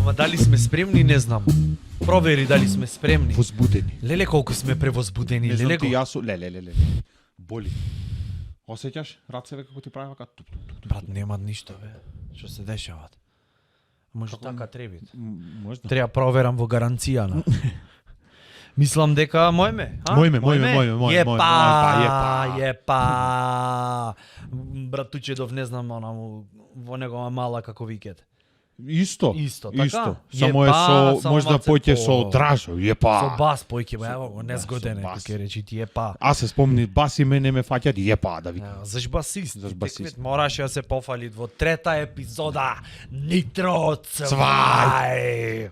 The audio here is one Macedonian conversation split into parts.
Ама дали сме спремни, не знам. Провери дали сме спремни. Возбудени. Леле колку сме превозбудени. Не знам Леле ти го. јас, леле. Боли. Осеќаш рацеве како ти прави вака туп. Брат, нема ништо бе. Што се дешава? Може Како- така треба. Можда. Треба проверам во гаранцијана. Мислам дека мојме, а? Мојме. Епа. Братучедов, не знам, во негова мала како викет. Исто, така? Само е Епа, со можда малце поќе по- со дражо, Со бас појќе, бе, ево, Да, незгоден е, со бас. како речи ти епа. Аз се спомни бас и мене ме фаќат да викам. Заш басист. Заш басист. Теквет мораше да се пофали во трета епизода. Нитро Цвај.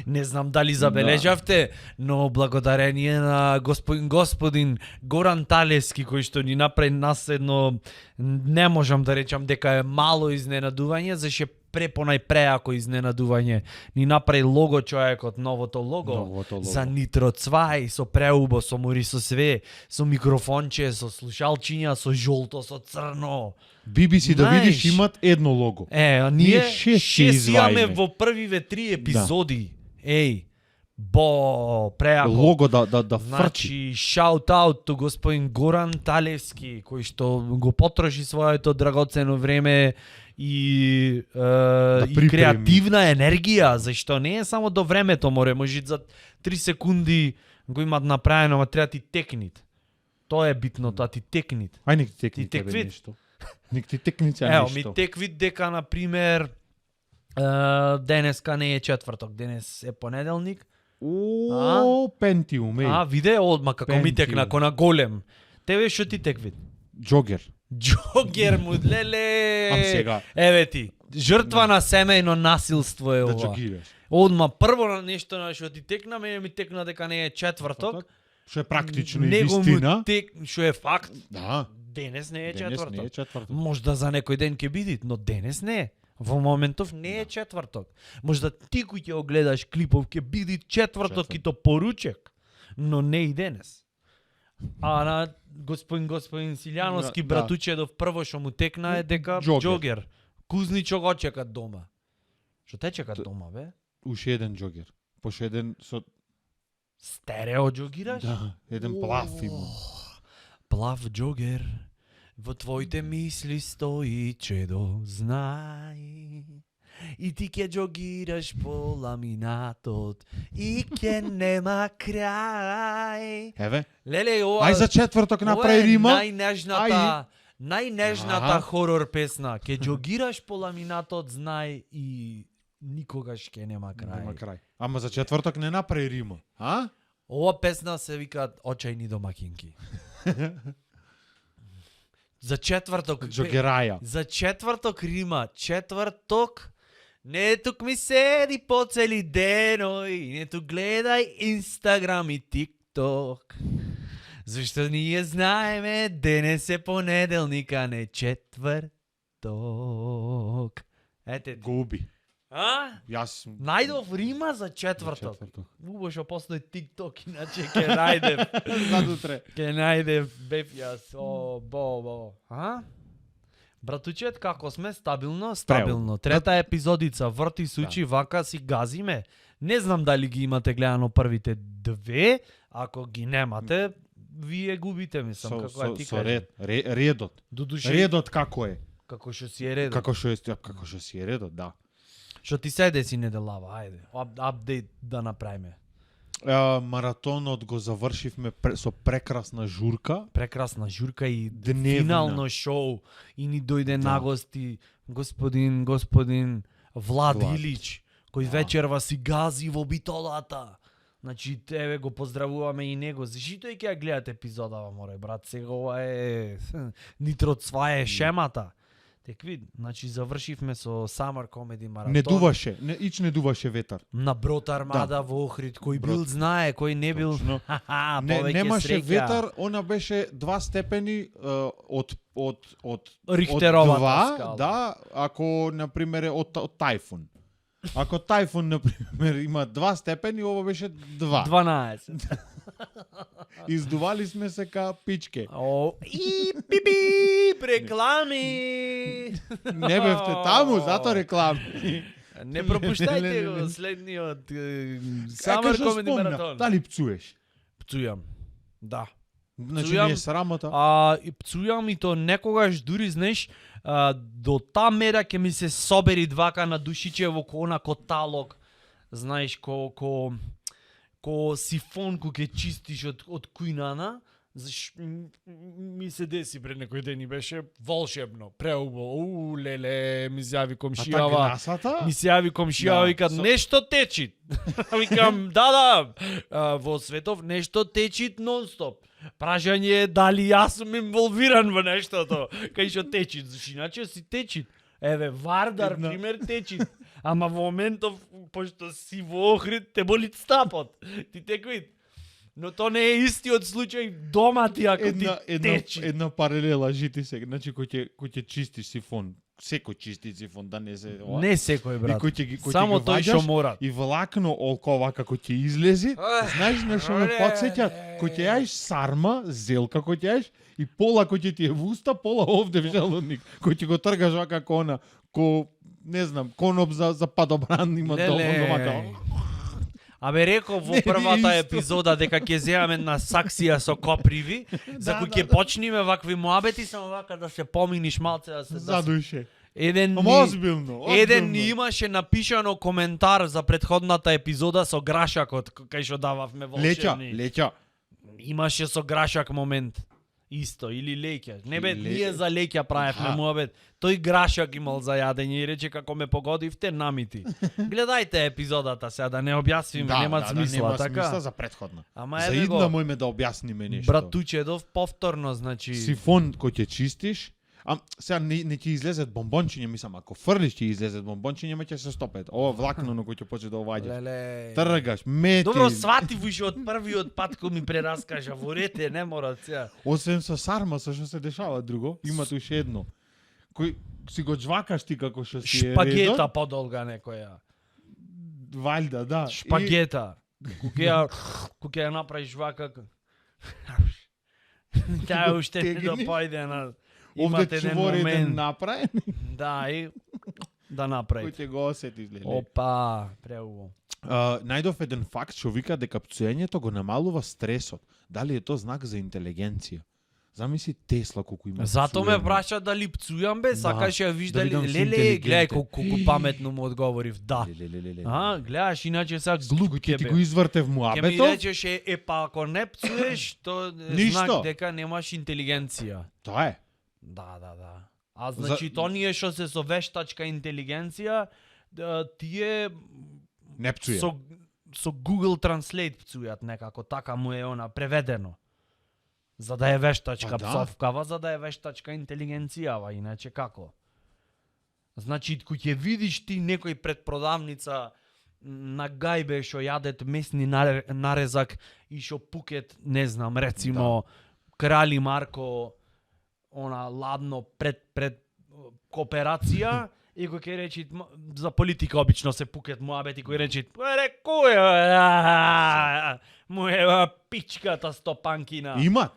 Не знам дали забележавте, но благодарение на господин Горан Талески, кој што ни направи нас едно, не можам да речам дека е мало изненадување, зашто е препонајпреако изненадување. Ни направи лого човекот, новото лого. За Нитро Цвај, со преубо, со мори со све, со микрофонче, со слушалчиња, со жолто, со црно. BBC да Знаеш. видиш имат едно лого. А ние Ние шест ќе шест имаме изваиме. во првиве 3 епизоди. Еј, преако. Лого да фрчи. Значи, shout out to господин Горан Талевски, кој што го потроши своето драгоцено време и припреми. креативна енергија, зашто не е само до времето, може за 3 секунди го имат направено, ама треба ти текнит. Тоа е битното, а ти текнит. Ај нек ти текни Ти тебе теквит. нешто. Нек ти текни ця Ево, нешто. ми теквит дека, например, денеска не е четврток, денес е понеделник. О, Пентиум, Виде, одма како ми Пентиум. текна, ко на голем. Тебе што ти теквит? Джогер. Джогер му, леле. Ам сега. Еве ти, жртва на семејно насилство е Да ова. джогираш. Одма прво на нешто на што ти текна, мене ми текна дека не е четврток. Што е практично и Него му вистина. што е факт. Да. Денес не е Денес четврток. не е четврток. Можда за некој ден ќе биде, но денес не е. Во моментов не е четврток. Можда ти кој ќе огледаш клипов ќе биде четврток и то поручек, но не и денес. А на господин Силјановски Да. братучедов прво што му текна е дека Джогер. джогер. Кузничо го чекат дома. Што те чекат дома, бе? Уште еден джогер. Поше еден со Стерео джогираш? да, еден плав има. Плав джогер, во твоите мисли стои чедо, знај. И ти ќе джогираш по ламинатот и ќе нема крај. Еве. Леле, ова... Ај за четврток ова направи е рима. најнежната Аха. хорор песна. Ќе джогираш по ламинатот, знај, и никогаш ќе нема крај. Нема крај. Ама за четврток не направи рима. А? Ова песна се вика Очајни домакинки. За четврток Джогераја. За четврток рима. Четврток не тук ми седи по цели деној, не тук гледај Инстаграм и ТикТок. Зашто ние знаеме денес е понеделник, а не четврток. Ете, Губи. Јас најдов рима за четврток. четврток. Убаво што после ТикТок, иначе ќе најдев. Задутре. Ке најде бев јас, бо. Братучет, како сме? Стабилно. Трета епизодица, врти сучи, вака си газиме. Не знам дали ги имате гледано првите две, ако ги немате, вие губите, мислам, како ја ти Со кажам. редот. Додуше, Редот како е? како што си е редот. Како што си е редот, да. Што ти се деси неделава, ајде, апдейт да направиме. Маратонот го завршивме со прекрасна журка. Прекрасна журка и Дневна. финално шоу и ни дојде Да. на гости господин Влад Влад. Илич, кој Да. вечерва си гази во битолата. Значи, тебе го поздравуваме и него. Зашто и ќе ја гледате епизодава, море, брат. Сега ова е Нитро Цвај е шемата. Текви, значи завршивме со Summer Comedy Marathon. Не дуваше ветар. На Брод Армада во Охрид, кој бил знае, кој не бил. Точно. Повеќе Немаше среќа. ветар, она беше 2 степени од Рихтеровата два, скала. да, ако на пример е од тајфун. Ако тајфун на пример има 2 степени, ова беше 2. 12. Издували сме се ка пичке. И пипи, реклами. Не бевте таму, зато реклами. Не пропуштајте Не. го следниот Самар Summer Comedy Marathon. Дали пцуеш? Пцујам. Да. Значи Пцујам, не е срамота. И пцујам и то некогаш дури знаеш до таа мера ќе ми се собери двака на душиче во кона коталог. Знаеш ко сифон кој ќе чистиш од кујнана. Ми се деси пред некој ден и беше волшебно, преубаво. Леле, ми се јави комшијава. Ми се јави комшијава и вика нешто течи. Викам да, во светов нешто течи нон-стоп. Прашање е дали јас сум инволвиран во нештото, кај што течи, зашто иначе си течи. Еве Вардар пример течи. Ама во моментов пошто си во Охрид те боли стапот. Ти текои. Но то не е истиот случај дома ти ако ти течи. Една паралела жити се, значи кој ќе чистиш сифон, секој чисти сифон, да не се ова. Не секој брат. Кој Само тој што мора. И влакно олкова како ќе излези, знаеш на што ме потсеќа? Кој ќе јаеш сарма, зелка кој ќе јаеш и пола кој ќе ти е в уста, пола овде в желудник, кој ќе го тргаш вака кона, не знам, коноп за падобран има долго вака. Абе реков во првата епизода дека ќе земаме една саксија со коприви, за кој ќе почнеме вакви муабети, само вака да се поминиш малце да се задуше. Еден ни имаше напишано коментар за претходната епизода со грашакот кај што дававме волшебни. Леќа. Имаше со грашак момент. Исто, или леќа. Не бе, ние за леќа правевме муабет. Тој грашак имал за јадење и рече како ме погодивте намити. Гледајте епизодата сега, да не објасниме, нема смисла, така? Нема смисла за претходна. Ама за идна мојме да објасниме нешто. Братучедов повторно, значи... Сифон кој ќе чистиш, сега не ќе излезет бомбончиња, мислам, ако фрлиш ќе излезет бомбончиња, ќе се стопет. Ова влакно на кој ќе почне да оваѓа. Тргаш, мети. Добро, сватив уште од првиот пат кој ми прераскажа во рете, не мора сега. Освен со сарма, со што се дешава друго, има уште едно. Кој си го џвакаш ти како што си е редот. Шпагета подолга некоја. Валјда, да. Шпагета. Кога ја направиш вака. Таа уште не допојде на... Овде чворите направен. Да, и да направи. Кој ќе го осети, леле. Опа, преубаво. Најдов еден факт што вика дека пцуењето го намалува стресот. Дали е тоа знак за интелигенција? Замисли Тесла колку има. Зато ме праша дали пцујам бе, сакаш ја виж дали леле, гледај колку паметно му одговорив. Да. Гледаш иначе сега глуп ќе ти го извртев муабето. Ќе ми речеш па ако не пцуеш, то знак дека немаш интелигенција. Тоа е. Да. А значи тоние што се со вештачка интелигенција, тие не пцуја. Со Google Translate пцујат некако, така му е она преведено. За да е вештачка пцовкава, за да е вештачка интелигенцијава, иначе како? Значи, кој ќе видиш ти некој пред продавница на гајбе што јадет месни нарезак и што пукет, не знам, рецимо, Крали Марко, она ладно пред кооперација и кој ќе речи за политика обично се пукет муабети кој речи рекуј му е пичката стопанкина. Има.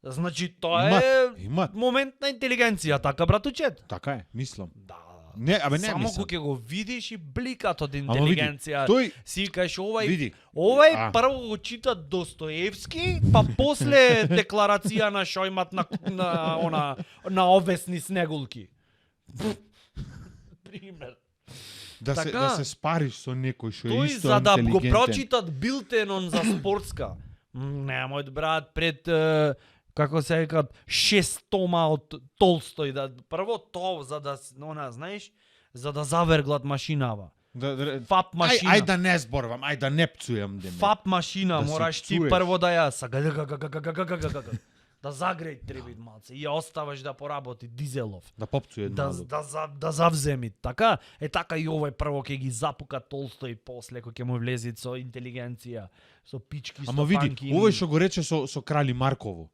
Значи тоа е момент на интелигенција, така братучет? Така е, мислам. Да. Не, абе не само мислам. кога ќе го видиш и бликат од интелигенција. Тој си кажеш овај прво го чита Достоевски, па после декларација на Шојмат на овесни снегулки. Пример. Да се спариш со некој што е исто интелигентен. Тој за да го прочитат билтенон за спортска. Немој брат пред како се викат 6 тома од Толстој да прво тоа за да знаеш за да заверглат машинава. ФАП машина. Ај да не зборувам, ај да не пцујам деме. ФАП машина мораш ти прво да ја да загреј требит малце и ја оставаш да поработи дизелов. Да попцуе малку. Да завземи. Така така и овој прво ќе ги запука Толстој после кој ќе му влези со интелигенција, со пички, со панки. Ама види, овој што го рече со Крали Марково.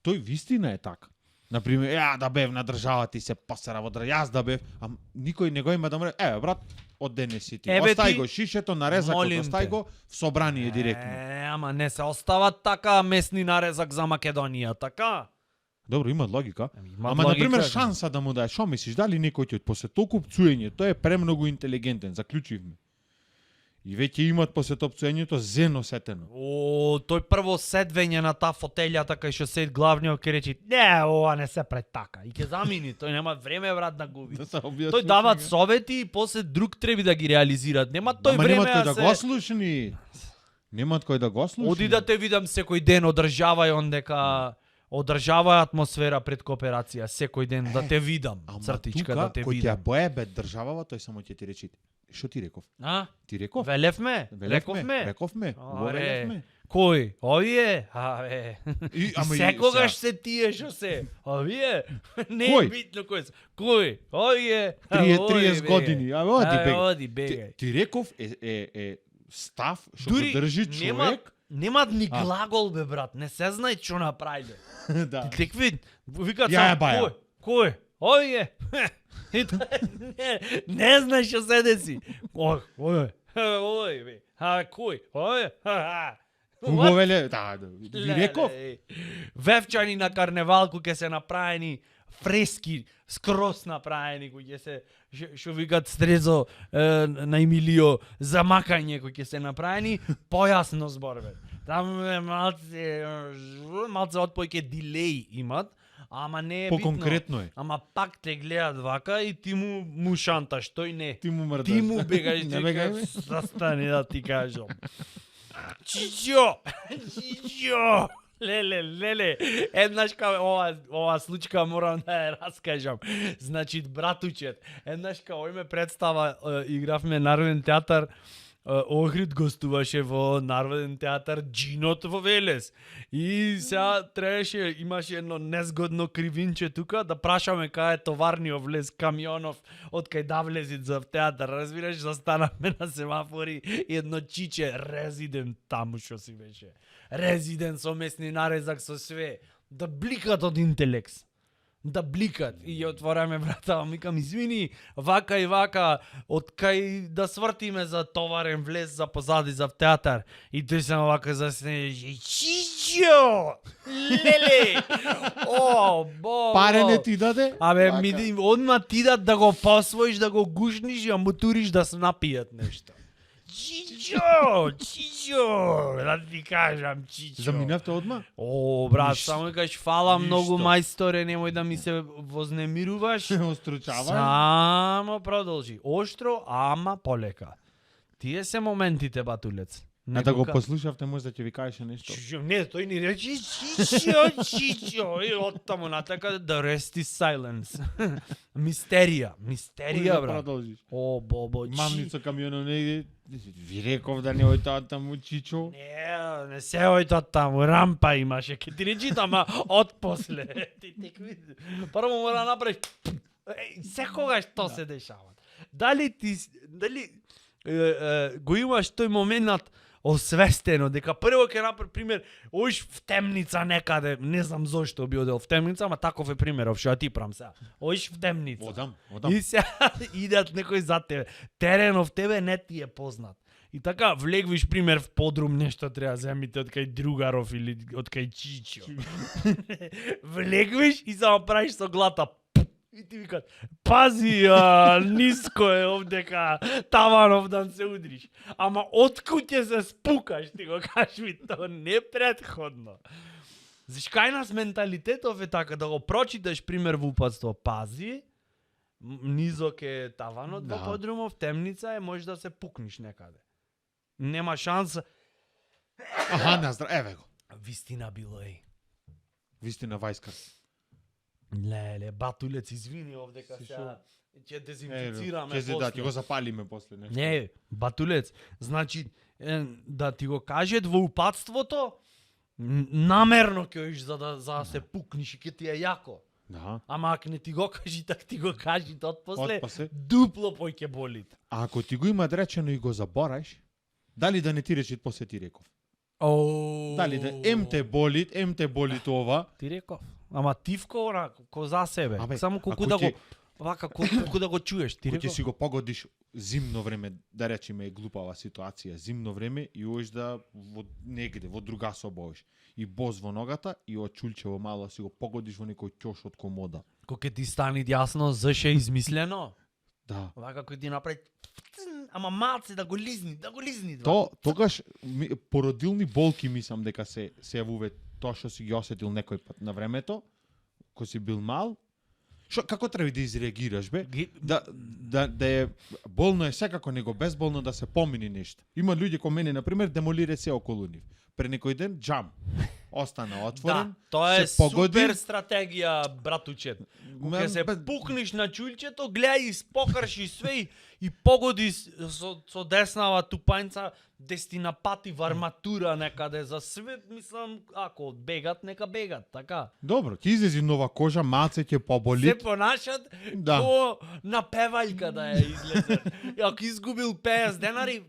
Тој вистина е така. Например, ја да бев на државата и се посера во држава, јас да бев, а никој не го има да му рече, еве брат, од денеси ти. Остај го шишето, нарезакот, остај го в собрание директно. Ама не се остават така месни нарезак за Македонија, така? Добро, има логика. Има Ама, логика, например, да. шанса да му даеш. Шо мислиш, дали некој ќе после толку пцуење, тој е премногу интелигентен, заклучивме. И веќе имат после тоа пцуењето зено сетено. О, тој прво седвење на таа фотелјата кај што сед главниот ќе речи: "Не, ова не се претака." И ќе замини, тој нема време брат да губи. Да се објасни. Тој дават совети и после друг треба да ги реализираат. Нема тој Ама време немат кој да да го слушни. Немат кој да го слушни. Оди да те видам секој ден, одржавај ондека одржавај атмосфера пред кооперација секој ден да те видам. Ама Цртичка тука, да те кој ќе ја видам. поебе државава, тој само ќе ти речи. Што ти реков? А? Ти реков? Велевме? Рековме. Аре. Велевме. Кој? Овие? Абе. Ама и Секогаш сега. се тие што се. Овие? Не Кој? е битно кој се. Кој? Овие? 30 години. А оди бегај. Оди бегај. Ти реков е став што Дури го држи нема човек. нема ни глагол бе брат, не се знае што направи бе. Да. Текви викаат Ја сам баја. кој? Овие. И тоа не знаеш што се деси. Ој бе. А кој? Овие. Убавеле, да, ви реков. Вевчани на карневалку ќе се направени фрески скрос направени кои ќе се што викат стрезо на Емилио замакање кои ќе се направени појасно зборбе. Там е малце отпојќе дилеј имат, ама не е битно. По-конкретно е. Ама пак те гледат вака и ти му шанташ, тој не. Ти му мрдаш. Ти му бегаш, Не бегај. застани да ти кажам. Чичо! Чичо! Леле, еднаш као ова случка морам да ја раскажам. Значи, братучет, еднаш као име представа игравме Народен театар, Охрид гостуваше во Народен театар Джинот во Велес. И сега требаше, имаше едно незгодно кривинче тука, да прашаме кај е товарниот влез камионов, од кај да влезит за театар. Разбираш, застанавме на семафори и едно чиче резидент таму што си беше. Резидент со месни нарезак со све. Да бликат од интелекс. Да бликат. И ја отвораме врата, викам, извини, вака и вака, од кај да свртиме за товарен влез за позади за театар. И тој само вака заснеже, Чичо! Леле! О, бо! Паре не ти даде? Абе, Вака. ми одма ти да го посвоиш, да го гушниш и ја му туриш да се напијат нешто. Чичо, да ти кажам, Чичо. Заминавте одма? О, брат, Ништо. само кажеш фала многу Ништо. мајсторе, немој да ми се вознемируваш. Остручава? Само продолжи. Оштро, ама полека. Тие се моментите, батулец. А да го Некоја- послушавте, може да ќе ви кажеше нешто. Чичо, не, тој ни рече Чичо, и оттаму натака the rest is silence. Мистерија, Да брат. продолжиш. О, бобо, Мамница камионот негде. Ви реков да не ојтаа таму Чичо. Не се ојто таму, рампа имаше, ке ти речи ама отпосле. Ти текви. Прво мора направиш. Секогаш тоа се дешава. Дали го имаш тој моментот освестено дека прво ќе направи пример, оиш в темница некаде, не знам зошто би одел в темница, ама таков е примеров што ја ти прам сега. Оиш в темница. Одам. И сега идат некој за тебе. Теренов тебе не ти е познат. И така влегвиш пример в подрум нешто треба земите од кај другаров или од кај Чичо. Влегвиш и само правиш со глата. И ти викат, пази, ниско е овдека, таванов да се удриш. Ама откуд ќе се спукаш, ти го кажеш ми, то не предходно. Заш кај нас менталитетов е така, да го прочиташ пример во упатство, пази, низок е таванот во Да. подрумов, темница е, може да се пукниш некаде. Нема шанса. Аха, наздрав. Еве го. Вистина било е. Вистина вајска. Леле, батулец, извини овдека Си сега. Ќе дезинфицираме Ќе да, после. ќе го запалиме после нешто. Не, батулец, значи да ти го кажат во упатството, намерно ќе оиш за да се пукниш и ќе ти е јако. Да. Ама ако не ти го кажи, так ти го кажи отпосле, Отпосле. дупло пој ќе болит. А ако ти го има речено и го забораш, дали да не ти речи после ти реков? О. Дали да ем те боли ова. Ти реков. Ама тивко ора, ко за себе. Абе, Само колку ако да го ќе- вака колку да го чуеш, ти Кој ќе реков. си го погодиш зимно време, да речеме е глупава ситуација, зимно време и оиш да во негде, во друга соба оиш. И боз во ногата и од чулчево мало си го погодиш во некој ќош од комода. Кога ќе ти стани јасно зашо е измислено, Да. вака кој ти направи ама малце да го лизни. Тогаш породилни болки мислам дека се јавуве тоа што си ги осетил некој пат на времето, кој си бил мал. Како треба да изреагираш, бе? Да е болно е секако, него безболно да се помини нешто. Има луѓе кои мене, например, демолира се околу нив. Пре некој ден, джам. Остана отворен, Да, тоа е се погоди. супер стратегија, братучет. Кога се пукнеш на чулчето, гледај, испокрши све и погоди со деснава тупањца дестинапати во арматура некаде за све, мислам, ако бегат, нека бегат, така. Добро, ќе излези нова кожа, малце ќе поболи. Се понашат Да. ко на певаljка да ја излезе. И ако изгубил 50 денари,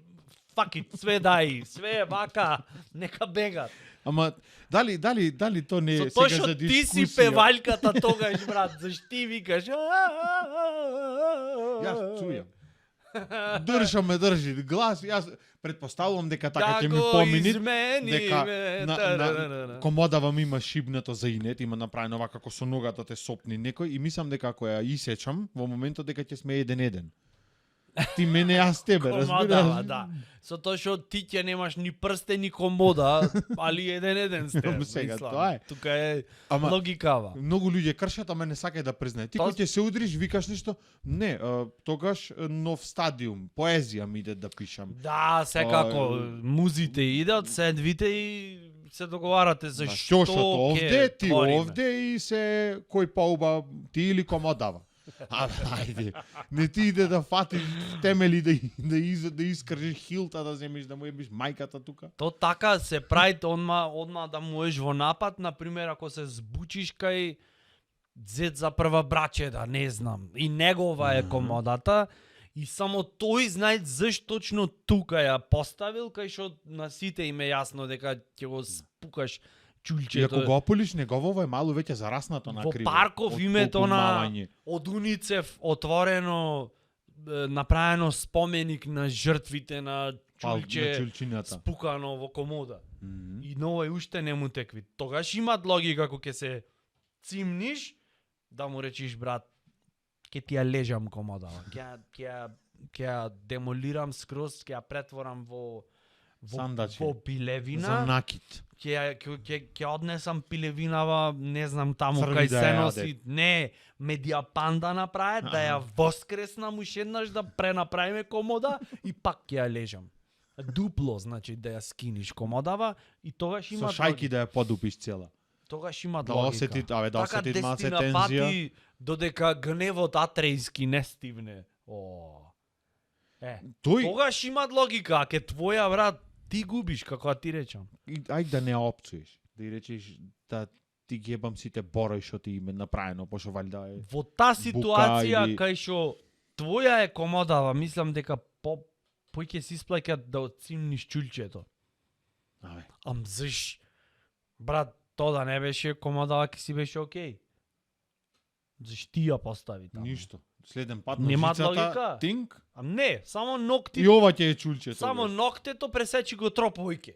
fuck it, све дај, све е вака, нека бегат. Ама дали то не Со е тоа сега што за ти дискусија? си певаljката тогаш, брат, зашто ти викаш? Јас чујам. Држа ме држи глас, јас претпоставувам дека така ќе ми помини дека на комодава ми има шибнато за инет, има направено вака како со ногата те сопни некој и мислам дека ако ја исечам во моментот дека ќе сме еден. Ти мене, јас тебе, Комодава, разбираш? да. Со тоа што ти ќе немаш ни прстен ни комода, али еден сте. Ама сега, мислам. тоа е. Тука е Ама логикава. многу луѓе кршат, ама не сакај да признај. Ти Тоа- кога ќе се удриш, викаш нешто, не, тогаш нов стадиум, поезија ми иде да пишам. Да, секако, музите идат, седвите и се договарате за што Што овде, ќе ти твориме. овде и се кој поуба, ти или комодава. А, ајде, не ти иде да фатиш темели да искржиш хилта, да земиш да му ебиш мајката тука. То така се прави одма да можеш во напад, например ако се збучиш кај зет за прва брачеда, не знам, и негова е комодата, и само тој знае зашто точно тука ја поставил, кај што на сите им е јасно дека ќе го спукаш И ако чулчето. го ополиш, неговово е малу веќе зараснато на Во криво. Парков од името толку на малање. од Уницев отворено направено споменик на жртвите на На чулче чулчината. спукано во комода. Мгм. И ново уште не му текви. Тогаш имат логика кога ќе се цимниш да му речиш брат, ќе ти ја лежам комодава. Ќе ја демолирам скроз, ќе ја претворам во Сандачи. во пилевина. За накит. Ќе однесам пилевинава, не знам таму Црви кај да се ја носи, јаде. не, медиапан да направи, да ја воскреснам уште еднаш да пренаправиме комода и пак ќе ја лежам. Дупло, значи да ја скиниш комодава и тогаш Со има шајки да ја подупиш цела. тогаш има Да логика. осети, да Така осети малце дестина тензија. пати додека гневот атрејски не стивне. О. Тој, Тогаш има логика, а ке твоја брат ти губиш како да ти речам. ајде да не ја опцуеш. Да и речеш да ти ги ебам сите борој што ти им е направено, пошто валјда е. Во таа ситуација или- кај што твоја е комодава, мислам дека пој ќе се исплаќа да оцимниш чулчето. Абе, Ам заш брат, тоа да не беше комодава, ќе си беше окей. Заш ти ја постави таму? ништо. Следен пат на Немаат жицата, логика. тинг, Ам не, само ногти, и ова ќе е чулчето. само бе. ноктето пресечи го троповиќе.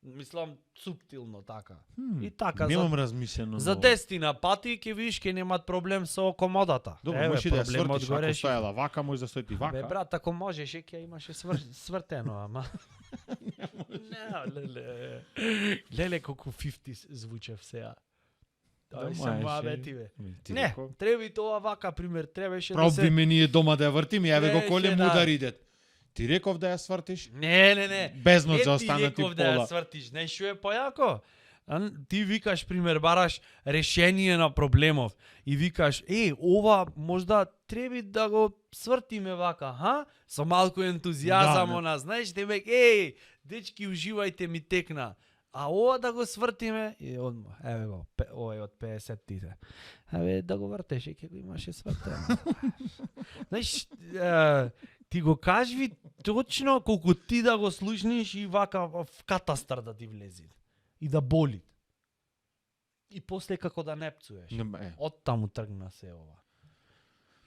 Мислам суптилно така. И така Немам размислено. за ново. 10 пати ќе видиш ќе немат проблем со комодата. Добро, може да ја проблемот свртиш, го ако реши. стоела вака, може да стои вака. Бе брат, ако можеше ќе имаше свртено, ама. Не, леле. Леле колку 50 звучев сега. Тоа се можеше. муабети бе. Ти Не, реков. треба тоа вака пример, требаше да Проби се ме ние дома да ја вртиме, јаве го Требаше коле да- мудар идет. Ти реков да ја свртиш? Не. Без ноќ Е, за останати ти реков да ја пола. свртиш, знаеш што е појако? Ти викаш, пример, бараш решение на проблемов и викаш, ова можда треби да го свртиме вака, ха? Со малку ентузијазам, Да, она, знаеш, демек, дечки, уживајте, ми текна. А ова да го свртиме, и одма, еве го, овој од 50-тите. Еве, да го вртеше, ќе го имаше свртено. Знаеш, ти го кажи точно колку ти да го слушниш и вака в катастар да ти влези. И да боли. И после како да не пцуеш. Не, е. Од таму тргна се ова.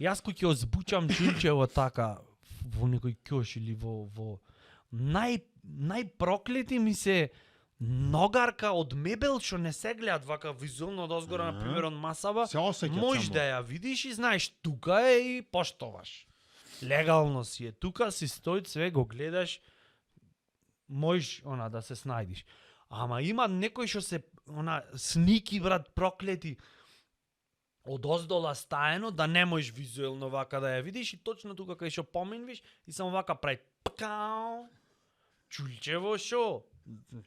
Јас кој ќе озбучам чулчево така во некој ќош или во најпроклети ми се ногарка од мебел што не се гледат вака визуелно одозгора, на пример од масава. Се осеќат Можеш само. да ја видиш и знаеш тука е и поштоваш. Легално си е тука, си стои све, го гледаш, можеш да се снајдиш. Ама има некој што се сники брат проклети од оздола стаено да не можеш визуелно вака да ја видиш и точно тука кај што поминвиш и само вака прави пкао. Чулчево шо?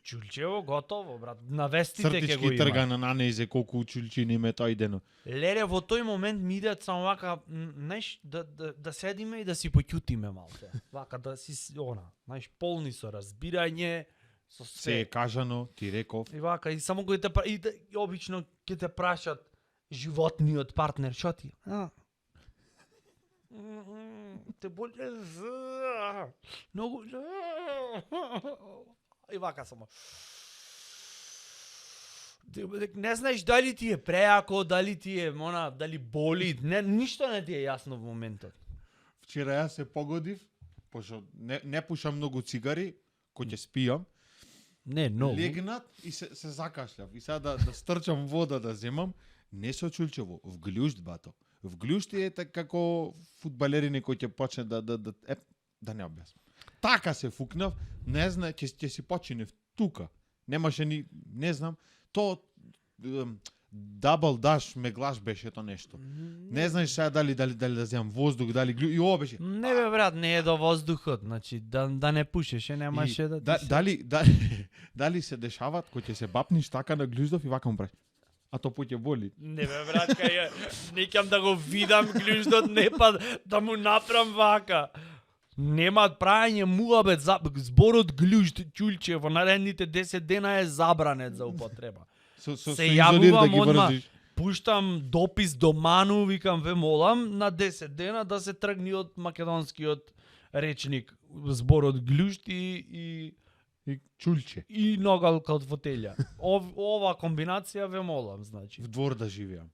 Чулчево готово брат. На вестите ќе го Цртички има. трга на нанезе колку чулчини име тој ден. Леле, во тој момент ми идат само вака, знаеш, да седиме и да си поќутиме малце. Вака да си, знаеш, полни со разбирање, со Се све. е кажано, ти реков. И вака, и само кој и обично ќе те прашат животниот партнер, шо ти? Те боли многу. И вака само. Не знаеш дали ти е преако, дали ти е дали боли, ништо не ти е јасно во моментот. Вчера јас се погодив, пошто не пушам многу цигари, кој ќе спијам. Не, но. Легнат и се закашлав. И сега да стрчам вода да земам, не со чулчево, в глјушт бато. В глјушт е така како фудбалерине кој ќе почне да не објаснам. Така се фукнав, не знае, ќе си починев тука. Немаше ни, не знам, то дабл даш меглаш беше то нешто. Не знаеш сега дали да земам воздух, дали глю и ова беше. Не бе брат, не е до воздухот, значи да не пушеше, немаше да ти се... Дали се дешават кој ќе се бапниш така на глюздов и вака му правиш. А то поќе боли. Не бе брат, кај некам да го видам глюждот, не па да му направам вака. Нема прајање муабет, зборот глюжд чулче во наредните 10 дена е забранет за употреба. Се Се изолир да јавувам ги одма, врзиш. пуштам допис до Ману, викам ве молам на 10 дена да се тргни од македонскиот речник зборот глюжд И чулче. и ногалка од фотелја. Ова комбинација ве молам, значи. В двор да живеам.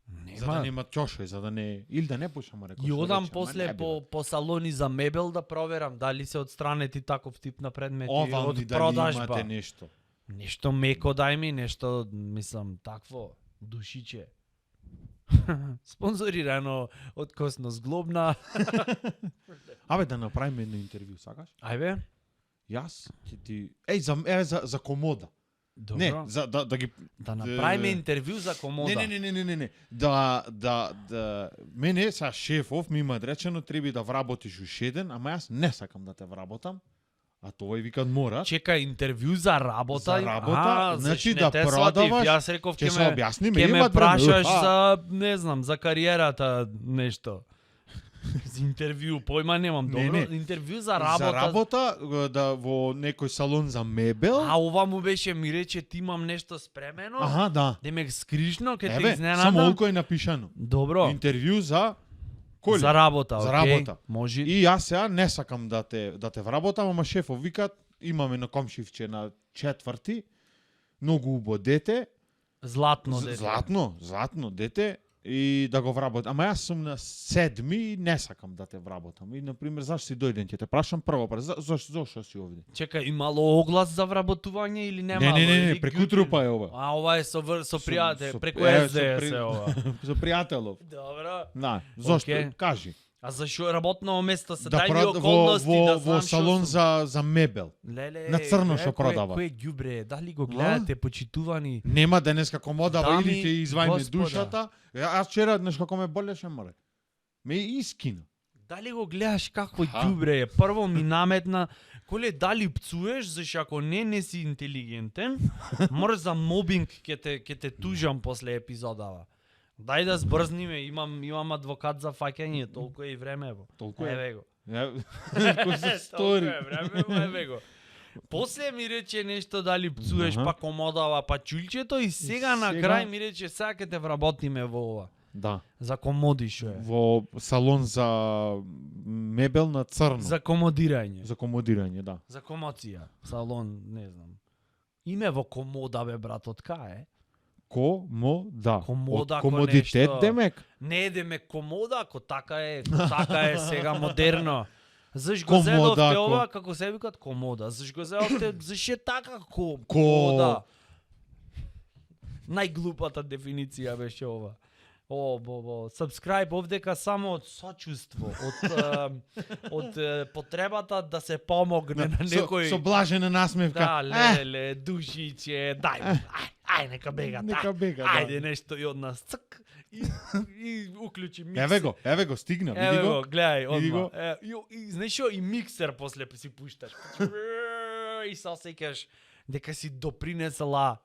Нема. За да нема ќошој, за да не или да не пушам рекол. И одам после по салони за мебел да проверам дали се одстранети таков тип на предмети Овални од дали продажба. имате нешто. Нешто меко дај ми, нешто, мислам, такво, душиче. Спонзорирано од Космос Глобна. Абе да направиме едно интервју, сакаш? Ајбе, Јас ќе ти за комода. добро. Не, за да ги Да направиме интервју за комода. Не. Да мене са шефов ми има речено треба да вработиш уште еден, ама јас не сакам да те вработам. А тоа викат мора. Чекај, интервју за работа? За работа, значи не да те продаваш, сватив. Јас реков ќе ќе се ме објасниме, ќе ме има време. прашаш за, не знам, за кариерата нешто. За интервју, појма немам, добро. Не. Интервју за работа. За работа да во некој салон за мебел. А ова му беше ми рече ти имам нешто спремено. Аха, да. Демек скришно ке те Еве, изненадам. само олко е напишано. Добро. Интервју за коли? За работа, За окей. работа. Може. И јас сега не сакам да те вработам, ама шефов викат, имаме на комшивче на 4, многу убаво дете, Златно дете. златно дете и да го вработам. Ама јас сум на 7 и не сакам да те вработам. И на пример зашто си дојден ќе те прашам прво, зошто си овде? Чекај, имало оглас за вработување или немало? Не, Или преку гјутин? трупа е ова. А ова е со пријател, со- преку е, СДС со при- е ова. За пријателов. Добро. Да, зошто? Окей. Кажи. А зашо работно место се Да дај ми прод- околности да знам во што салон сум. за мебел. Леле, на црно што продава. Кој ѓубре, дали го гледате почитувани? Нема денеска комодава Дами, или ќе извајме господа. душата. Аз вчера днес како ме болеше море. Ме искина. Дали го гледаш какво Аха. ѓубре е? Прво ми наметна, коле дали пцуеш, зашто ако не си интелигентен, мора за мобинг ќе те тужам после епизодава. Дај да збрзниме, имам адвокат за фаќање, толку е и време во. Толку е. Еве го. Кој се стори. Толку е време, еве го. После ми рече нешто дали пцуеш, Аха. па комодава, па чулчето и сега на сега- крај ми рече сега ќе те вработиме во ова. Да. За комоди шо е. Во салон за мебел на црно. За комодирање. За комодирање, да. За комоција, салон, не знам. Име во комода бе брат, од кај е? Комода. Комода, Од ако комодитет нешто. демек. Не едеме комода, ако така е сега модерно. Заш го зедовте Комода, ова, како се викат комода. Заш го зедовте, заш е така комода. Најглупата дефиниција беше ова. О, бобо, subscribe овдека само од сочувство, од потребата да се помогне на некој. Со блажена насмевка. Да, леле, душиче, ај, нека бега, Нека бега, да. ајде нешто и од нас, цк, и уклучи миксер. Еве го, стигна, види Еве го. го, гледај, Види одма. го. И знаеш што, и миксер после си пушташ. И се осеќаш дека си допринесла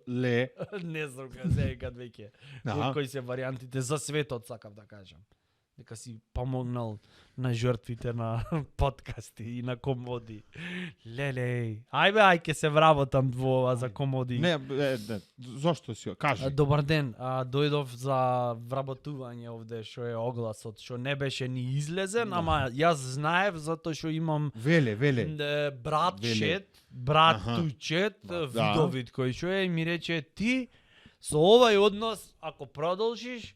Ле. не знам кај се викат веќе. Аха. Кои се варијантите за светот, сакав да кажам. Дека си помогнал на жртвите на подкасти и на комоди. Леле, ај ќе се вработам во ова за комоди. Не, зошто си? Кажи. Добар ден, дојдов за вработување овде, што е огласот, што не беше ни излезен, ама јас знаев затоа што имам Веле. братучет, видовид кој што е и ми рече ти со овај однос ако продолжиш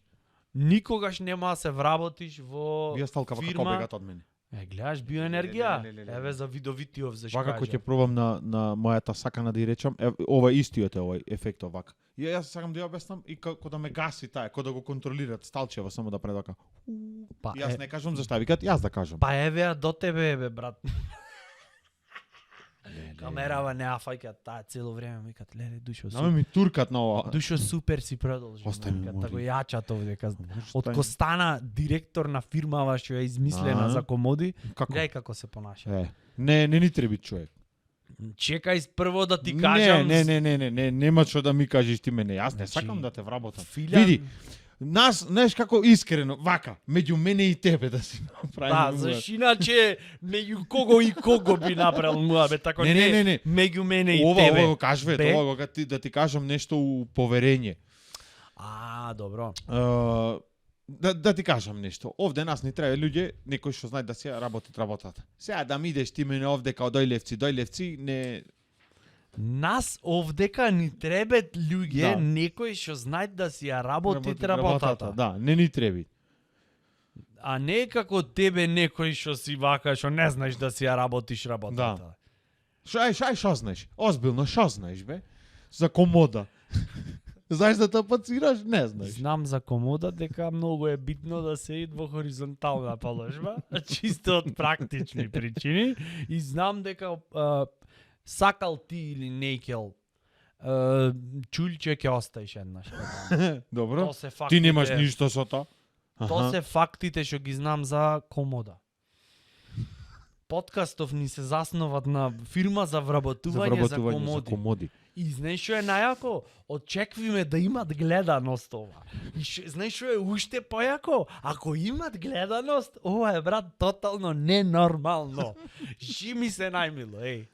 никогаш нема да се вработиш во Вие сталка како фирма. бегат од мене. Гледаш биоенергија. Леле. Еве за видовитиов зашто Вака кој кажа. ќе пробам на мојата сакана да ја речам, ова истиот е овој ефект овака. И јас сакам да ја обяснам и како да ме гаси таа, како да го контролират сталчева само да предока. Па, Јас не кажам зашто викат, јас да кажам. Па еве ја до тебе еве брат. Камерава не афаќа таа цело време викат леле душо Наме ми туркат на ова. Душо супер си продолжи. Остани, викат, моли. да го јачат овдека. Остани. Од ко стана директор на фирмава што е измислена за комоди, Како? гледај како се понаша. Не ни треби човек. Чекај прво да ти кажам. Не, нема што да ми кажеш ти мене. Јас не Значи, сакам да те вработам. Филјан- Види, нас, знаеш како искрено, вака, меѓу мене и тебе да си направиме. Да, заш иначе меѓу кого и кого би направил муабет, тако Не. меѓу мене и Ова, тебе. ова го кажве, Бе? ова го да ти кажам нешто у поверење. Добро. Да ти кажам нешто. Овде нас ни треба луѓе, некои што знаат да си ја работат работата. Сега да ми идеш ти мене овде као дојлевци, не... Нас овдека ни требат луѓе, Да. некои што знаат да си ја работат работата. Да, не ни треби. А не како тебе некој што си вака, што не знаеш да си ја работиш работата. Шо знаеш? Озбилно, шо знаеш, бе? За комода. Знаеш да те пацираш? Не знаеш. Знам за комода дека многу е битно да се иде во хоризонтална положба, чисто од практични причини, и знам дека сакал ти или нејкел чулче ќе оставиш еднаш. Добро. То се Ти фактите- немаш ништо со тоа? Тоа се фактите што ги знам за комода. Подкастов ни се заснуват на фирма за вработување за комоди. комоди. И знаеш што е најако? Очеквиме да имат гледаност ова. И знаеш што е уште појако? Ако имат гледаност, ова е брат тотално ненормално. Жи ми се најмило, еј.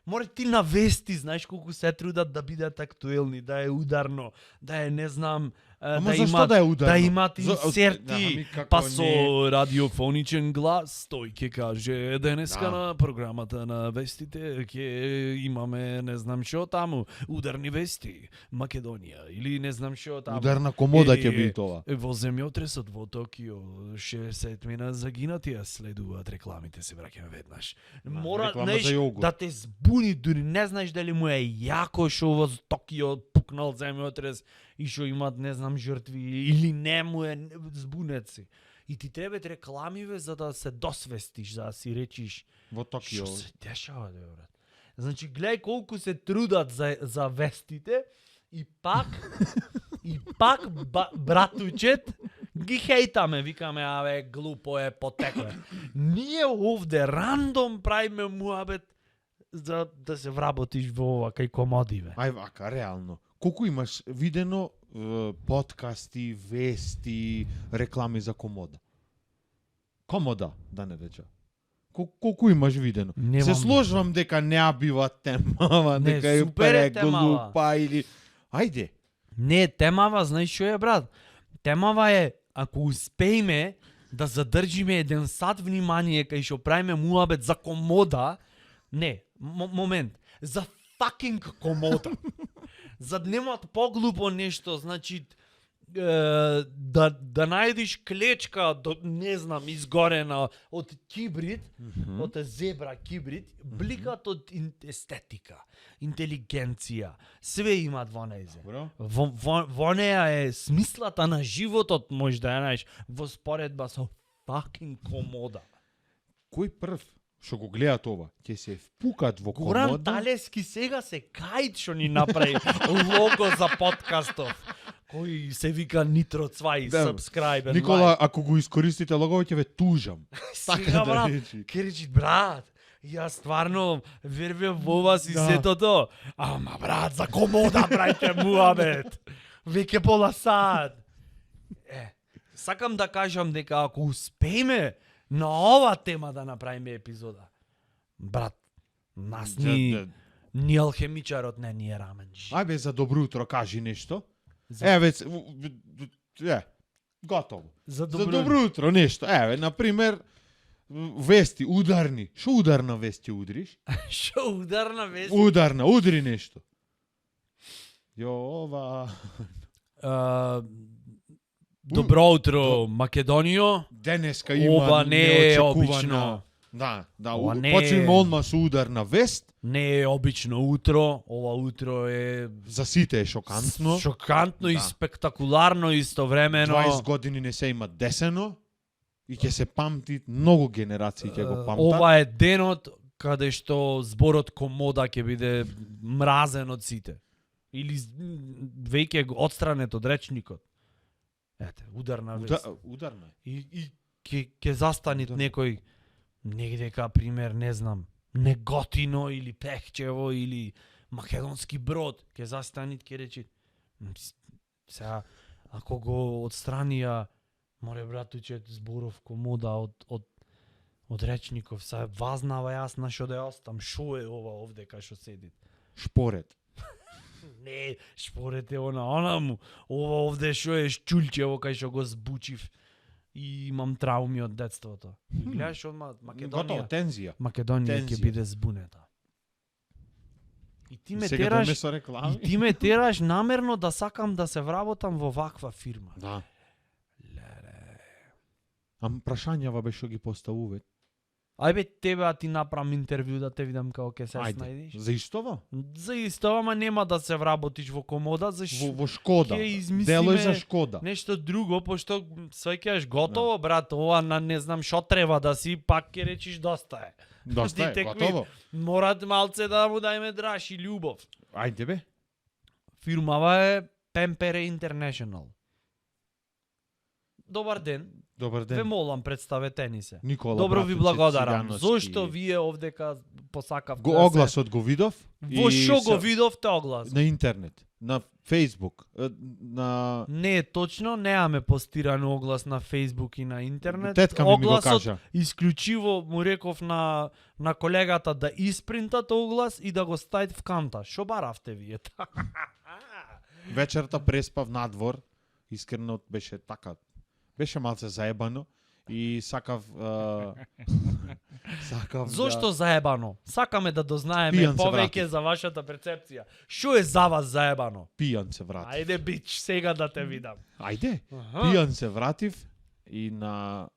Море ти на вести, знаеш колку се трудат да бидат актуелни, да е ударно, да е не знам, Ама зашто да е ударно? да имат Да, инсерти, ами како па не? со радиофоничен глас, тој ќе каже денеска Да. на програмата на вестите ќе имаме не знам што таму, ударни вести, Македонија или не знам што таму. Ударна комода Или ќе биде тоа. Во земјотресот во Токио 60 загинати, а следуваат рекламите, се враќаме веднаш. Мора, реклама знаеш, за јогурт. да те збуни, дури не знаеш дали му е јако што во Токио пукнал земјотрес и што имат не знам жртви или не му е збунет си. И ти требаат рекламиве за да се досвестиш, за да си речиш Во Токио. што се дешава, бе, брат. Значи, гледај колку се трудат за вестите и пак братучет ги хейтаме, викаме, абе, глупо е, потекле. Ние овде рандом правиме муабет за да се вработиш во ова кај комоди, бе. Ај вака, реално. Колку имаш видено подкасти, вести, реклами за комода? Комода, да не рече. Колку имаш видено? Немам Се сложувам дека не ја бива темава, Не, дека е супер е темава. глупа или... Ајде. Не, темава, знаеш што е, брат? Темава е, ако успееме да задржиме 1 сат внимание кај што правиме муабет за комода, не, момент, за fucking комода. Зад немат поглупо нешто, значи да најдиш клечка, не знам, изгорена од кибрид, од зебра кибрид, бликат од естетика, интелигенција, све имат во нејзе. Во неја е смислата на животот, може да ја најдеш во споредба со fucking комода. Кој прв што го гледа ова, ќе се впукат во Горан комода? Талески сега се кајт што ни направи лого за подкастов, кој се вика Нитро Цвај, subscribe. Никола, ако го искористите логово, ќе ве тужам. Сега, брат, ке речи, брат, јас стварно вервам во вас и сетото. Ама, брат, за комода прајте муабет. Веќе пола сад. Сакам да кажам дека ако успееме на ова тема да направиме епизода, брат, нас ни алхемичарот не ни е раменџи. Ајбе, за добро утро кажи нешто. Еве, готово. За добро утро нешто. Еве, на пример, вести ударни. Шо ударна вест ќе удриш? Шо ударна вест? Ударна, удри нешто. Ова. Добро утро, Македонијо. Денеска има Ова не е неочекувана- обично. Да, Ова не е- почнеме одма со ударна вест. Не е обично утро, ова утро е За сите е шокантно. шокантно и Да. спектакуларно истовремено. 20 години не се има десено и ќе се памти, многу генерации ќе го памтат. Ова е денот каде што зборот комода ќе биде мразен од сите. Или веќе го отстранет од речникот. Ете, ударна вест. Ударна. И ќе застанит некој негдека, пример, не знам, Неготино или Пехчево или Македонски Брод, ќе застанит, ќе речи сега, ако го отстранија, море братуче, зборов комода од речников, сега вазнава јас на шо да ја остам, шо е ова овде кај шо седи? Шпоред. Не, шпоред е она му, ова овде шо е шчулчево кај шо го збучив и имам трауми од детството. И гледаш одма Готово, Македонија. тензија. Македонија ќе Тензија. биде збунета. И ти ме Сега тераш, доме со реклами. и ти ме тераш намерно да сакам да се вработам во ваква фирма. Да. Ам прашањава бе што ги поставуве. Ајбе тебе ти направам интервју да те видам како ќе се Ајде. снајдиш. За истово? За исто, ама нема да се вработиш во комода, за Во Шкода. ќе измислиме Дело е за Шкода. нешто друго, пошто свеќаш готово, брат, ова на не знам шо треба да си, пак ќе речиш доста е. Доста е, Ти текми готово. Морат малце да му дајме драж и љубов. Ајде бе. Фирмава е Pempere International. Добар ден. Добар Ве ден. молам, представете ни се. Никола Добро ви братуче благодарам. Цигановски. Зошто вие овдека посакавте Го да се- огласот го видов. Во и шо се- го видовте оглас? На интернет, на Facebook, на Не е точно, неаме постиран оглас на Facebook и на интернет. тетка ми го Огласот кажа. исклучиво му реков на колегата да испринтат оглас и да го ставите в канта. Шо баравте вие? Вечерта преспав надвор. Искрено беше така. Беше малце заебано и сакав сакав Зошто заебано? Сакаме да дознаеме Пијан се повеќе вратив. за вашата перцепција. Шо е за вас заебано? пијан се вратив. Ајде бич, сега да те видам. Ајде. Аха. Пијан се вратив и на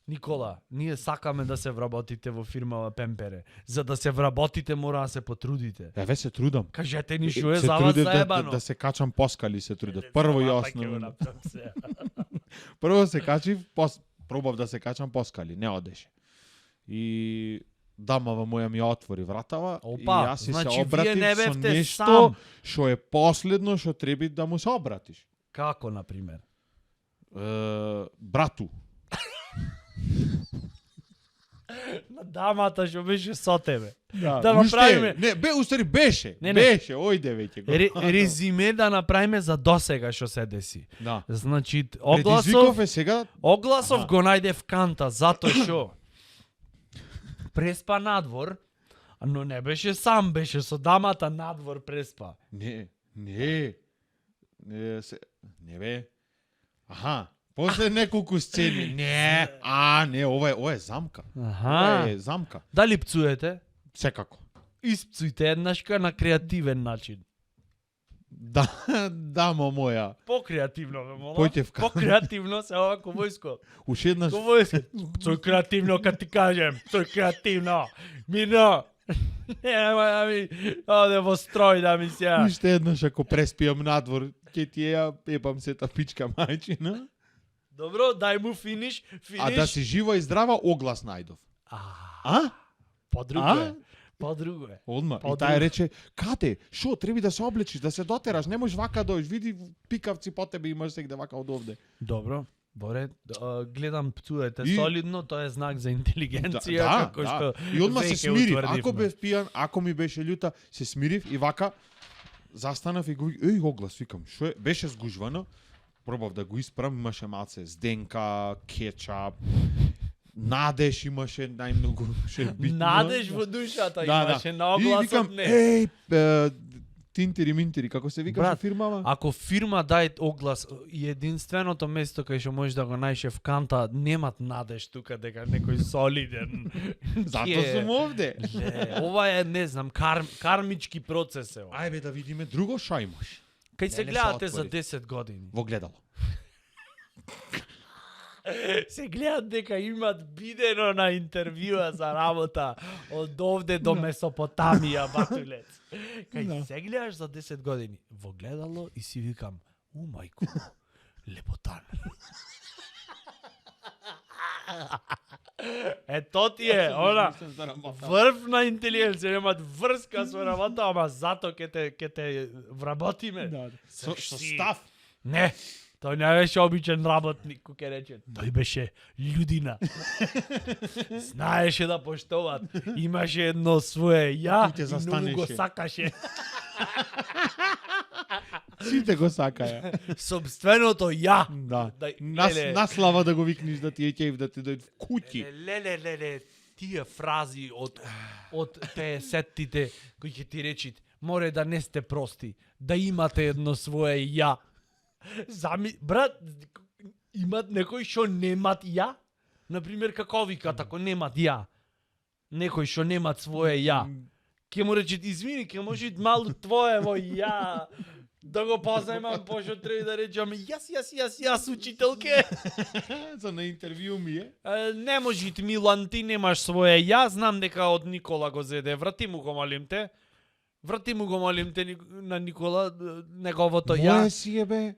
Никола, ние сакаме да се вработите во фирмава Пемпере. За да се вработите мора да се потрудите. еве се трудам. Кажете ни шо е Се за вас трудев заебано. да се качам поскали, се трудев. Прво и Ама, основно. ќе го направам се. Прво се качив, пробав да се качам поскали, не одеше. И дамава моја ми ја отвори вратава Опа, и јас си значи се вие обратив не со бевте нешто сам. што е последно што треба да му се обратиш. Како, например? Брату. На дамата што беше со тебе. Да, Да направиме- Не, устари беше. Не. Беше, ојде веќе го. Резиме да направиме за досега што се деси. Да. Значи, Предизвиков е сега. Огласов Аха. го најде в канта, затоа што преспа надвор, но не беше сам, беше со дамата надвор преспа. Не бе. Аха. После неколку сцени. Не, ова е замка. Ова Аха. е замка. Дали пцуете? Секако. Испцујте еднашка на креативен начин. Да, моја. Покреативно, бе, мола. Појтевка. Покреативно се овако војско. Уште еднаш Ко војско. Тој креативно кад ти кажем, тој креативно. Мирно. Нема да ми оде во строј да ми се. уште еднаш ако преспиам надвор, ќе ти ја пепам сета пичка мајчина. Добро, дај му финиш. А да си жива и здрава, оглас најдов. А? Подруго А? е. Подруго е. Одма. Па, И тај рече, кате, шо, треби да се облечиш, да се дотераш, не можеш вака дојш, види пикавци по тебе имаш сегде вака од овде. Добро. Боре, гледам пцуете И- солидно, тоа е знак за интелигенција, како што И одма се веќе смирив. утврдивме. Ако бев пијан, ако ми беше љута, се смирив и вака застанав и го еј оглас, викам, шо е? Беше сгужвано. Пробав да го испрам, имаше малце зденка, кетчап, надеж имаше најмногу, ше битно. Надеж во душата имаше, на И огласот викам, не. еј, тинтири минтири, како се викаше Брат, фирмава? Ако фирма дај оглас и единственото место кај што можеш да го најдеш в канта, немат надеж тука дека некој солиден. Зато ќе- сум овде. Не, ова е, не знам, кармички процес е ова. Ајде да видиме друго шо имаш. Кај се не се гледате за отвори. 10 години. Во гледало. Се гледат дека имат бидено на интервјуа за работа од овде до Месопотамија, батулец. Кај се гледаш за 10 години во гледало и си викам, у мајку, лепотан. Ето ти е, она, врв на интелигенција, немат врска со работа, ама зато ќе те вработиме. Со Си. став. Не, тој не беше обичен работник, кој ќе рече. Тој беше људина. Знаеше да поштоват. Имаше едно свое ја И те и многу застанеше. го сакаше. Сите го сакаја. Собственото ја. Да. Да, Нас, наслава да го викнеш да ти е ќеив да ти дојде в куќи. Леле, тие фрази од 50-тите кои ќе ти речит, море да не сте прости, да имате едно свое ја. Брат, имат некои што немат ја? Например, како викат, ако немат ја. Некои што немат свое ја. Ке му речет, извини, ке може малу твоево ја. Да го позајмам, пошто треба да речам, јас, учителке. За на интервју ми е. Не може, Милан, ти немаш свое ја, знам дека од Никола го зеде. Врати му го, молим те. На Никола, неговото ја. Моje си е бе.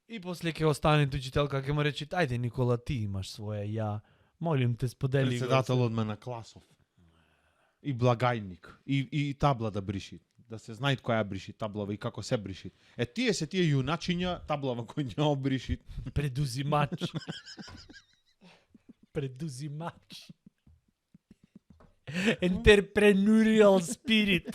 И после ќе остане учителка, ќе му рече, ајде Никола, ти имаш свое ја. Молим те, сподели го. Председател од мене класов. И благајник. И табла да бриши. Да се знаат која бриши таблава и како се бриши. Тие се тие јуначиња таблава кој ќе обриши. Предузимач. Предузимач. Entrepreneurial spirit.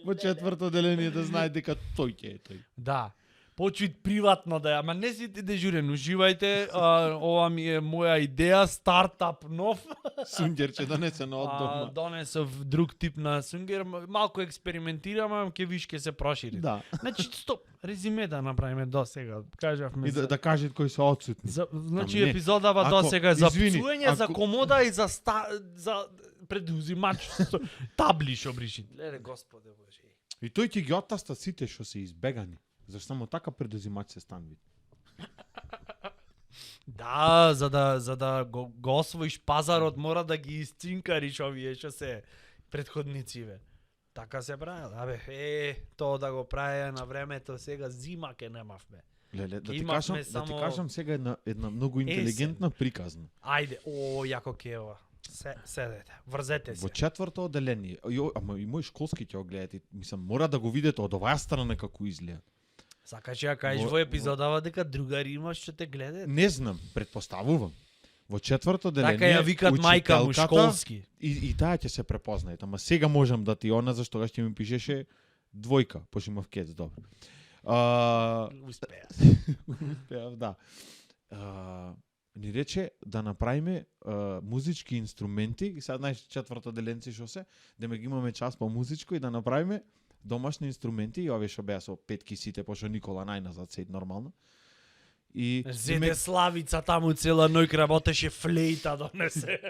Во четврто деление да знае дека тој ќе е тој. Да. Почуит приватно да е, ама не сите дежурен, уживајте, ова ми е моја идеја, стартап нов. Сунгер ќе донесено од дома. Донесов друг тип на сунгер, малку експериментираме, ќе виш ќе се прошири. Да. Значи, стоп, резиме да направиме до сега. Кажавме И да кажат кои се отсутни. значи не. епизодава Ако- до сега за извини, пцуење, за ако- комода и за предузимач табли што бриши. Леле господе Боже. И тој ќе ги оттаста сите што се избегани. Зашто само така предузимач се станви. Да, за да го освоиш пазарот, мора да ги исцинкариш овие што се претходнициве. Така се прави. Абе, тоа да го прави на времето, сега зима ке немавме. Леле, да ти Имавме кажам, да ти само- кажам сега една многу интелигентна приказна. Ајде, јако ке е ова. Седете, врзете се. Во четврто оделение, ама и мој школски ќе го гледате, мислам, мора да го видите од оваа страна како изгледа. Сакаш ја кажеш Во- во епизодава дека другари имаш што те гледаат? Не знам, предпоставувам. Во четврто оделение, Така ја викат мајка му учителката- школски. И таа ќе се препознаат, ама сега можам да ти она зашто тогаш ќе ми пишеше двојка, пошто имав кец, добро. Успеа. Успеав, да. Ни рече да направиме музички инструменти, и сега знаеш четврто деленци што се, да ме ги имаме час по музичко и да направиме домашни инструменти, и овие што беа со петки сите, пошто Никола најназад сед нормално. И Зеде Славица таму цела ноќ работеше флейта донесе.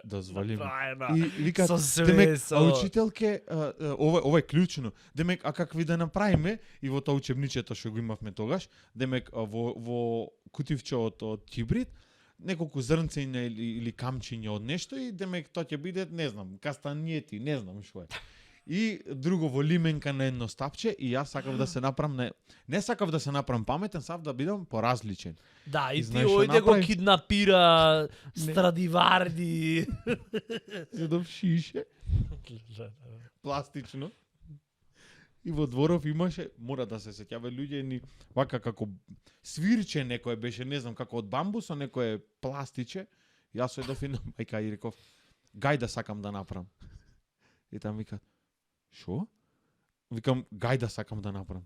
дозволи ми. Трајна. И викаат, Со све, демек, со- а учителке, ова е клучно. Демек, а какви да направиме, и во тоа учебничето што го имавме тогаш, демек, во кутивче од хибрид, неколку зрнцења или камчиња од нешто и демек тоа ќе биде, не знам, кастанјети, не знам што е. И друго во лименка на едно стапче и јас сакав да се направам не сакав да се направам паметен, сакав да бидам поразличен. Да, и И ти знаеш што ојде го направи? киднапира Страдиварди. Седов шише, пластично. И во дворов имаше, мора да се сеќаве луѓе ни вака како свирче некое беше, не знам како од бамбус, а некое пластиче. Јас ојдов и на мајка и реков, гај да сакам да направам. И там вика, шо? Викам, гај да сакам да направам.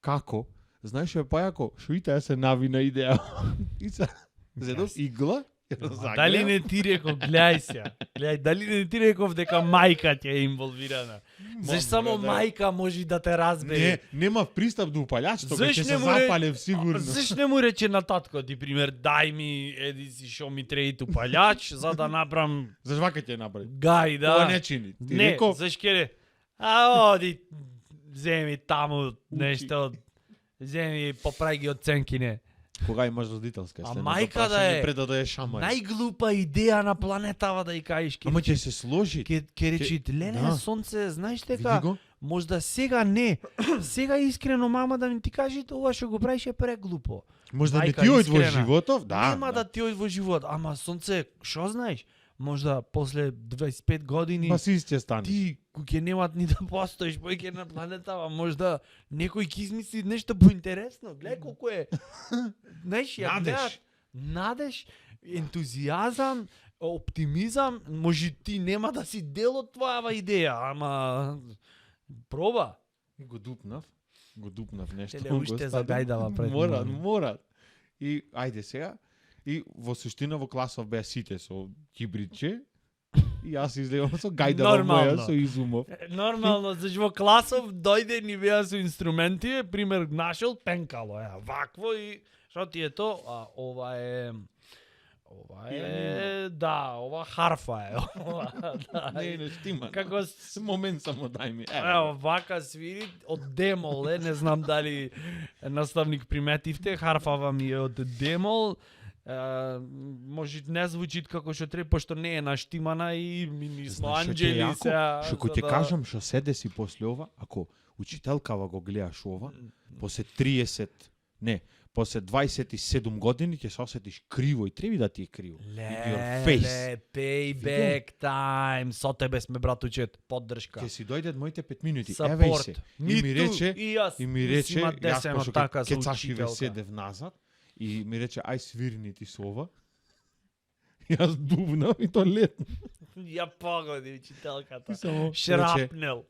Како? Знаеш е појако, шо и таа се навина идеја. И се зедов игла, Дали не ти реков, гледај се. Гледај, дали не ти реков дека мајка ти е инволвирана? Заш само мајка може да те разбере? Не, нема пристап до упалјачето, Заш ќе не се му ре- запалев сигурно. Заш не му рече на татко ти пример, дај ми еди си шо ми треи упалјач за да направам Заш вака ќе направи? гај, Тоа да. не чини. Ти Не, реков, заш ке а оди земи таму нешто, земи поправи ги оценки не. кога имаш родителска А стена, мајка да е пред да дојде шамар. најглупа идеја на планетава да ја кажеш. Ама ќе се сложи. Ке речи, Лене, да. сонце, знаеш Види дека, го? можда сега не. Сега искрено мама да ми ти каже, ова што го правиш е преглупо. Можда не Мајка ти ојд во искрена. животов, да. Нема да ти оди во живот, ама сонце, што знаеш? Можда после 25 години Басист ќе станеш. ти ќе немат ни да постоиш поќе на планетава, можда некој ќе измисли нешто поинтересно. Гледај колку е. Знаеш, ја Надеж. гледат надеж, ентузијазам, оптимизам, може ти нема да си дел од твојава идеја, ама проба. Го дупнав нешто. Теле го уште ставив. загајдава пред Мора, мене. мора. И ајде сега. И во суштина во класов беа сите со хибридче. И јас излегам со гајдава Нормално. моја со изумов. Нормално, заш во класов дојде ни беа со инструменти, пример нашел пенкало, вакво и што ти е то? А ова е да, ова харфа е. Ова, да. Не штима. Како Момент само дај ми. Ево, вака свири од демол, не знам дали наставник приметивте, харфава ми е од демол. Може не звучи како што треба, пошто не е наштимана и ми смо Знаеш што ти е анџели јако? се. Што ќе кажам, што седе си после ова, ако учителкава го гледаш ова, после 30, не, после 27 години ќе се осетиш криво и треба да ти е криво. In your face. Леле, payback time. Со тебе сме, братучет, поддршка. Ќе си дојдат моите 5 минути. Support. Евеј се. Me И ми too. рече, И јас. и ми рече, Има јас десено пошто така со ке цашиве учителка. седев назад и ми рече ај свирни ти со ова. Јас дувнав и то летно. Ја погоди учителката. И само рече, Шрапнел.